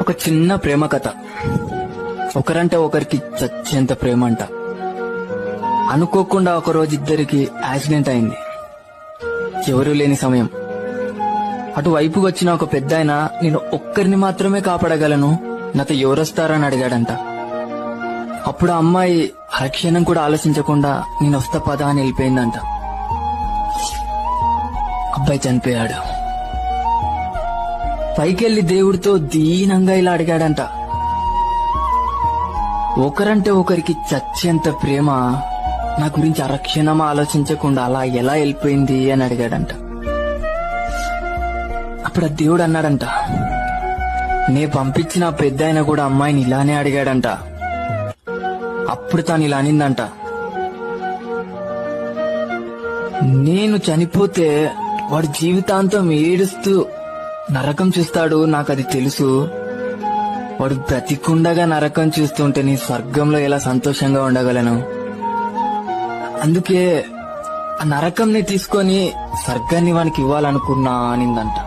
ఒక చిన్న ప్రేమ కథ. ఒకరంటే ఒకరికి చచ్చేంత ప్రేమ అంట. అనుకోకుండా ఒకరోజు ఇద్దరికి యాక్సిడెంట్ అయింది. ఎవరూ లేని సమయం. అటువైపు వచ్చిన ఒక పెద్దాయన, నేను ఒక్కరిని మాత్రమే కాపాడగలను, నాతో ఎవరొస్తారని అడిగాడంట. అప్పుడు ఆ అమ్మాయి అరక్షణం కూడా ఆలోచించకుండా నేను వస్తా పదా అని వెళ్ళిపోయిందంట. అబ్బాయి చనిపోయాడు. పైకెళ్లి దేవుడితో దీనంగా ఇలా అడిగాడంట, ఒకరంటే ఒకరికి చచ్చేంత ప్రేమ నా గురించి అరక్షణం ఆలోచించకుండా అలా ఎలా వెళ్ళిపోయింది అని అడిగాడంట. అప్పుడు ఆ దేవుడు అన్నాడంట, నే పంపించిన పెద్దాయన కూడా అమ్మాయిని ఇలానే అడిగాడంట. అప్పుడు తాను ఇలా అనిందంట, నేను చనిపోతే వాడు జీవితాంతం ఏడుస్తూ నరకం చూస్తాడు, నాకు అది తెలుసు. వాడు బ్రతికుండగా నరకం చూస్తుంటే నీ స్వర్గంలో ఎలా సంతోషంగా ఉండగలను. అందుకే ఆ నరకంని తీసుకొని స్వర్గాన్ని వానికి ఇవ్వాలనుకున్నా అనిందంట.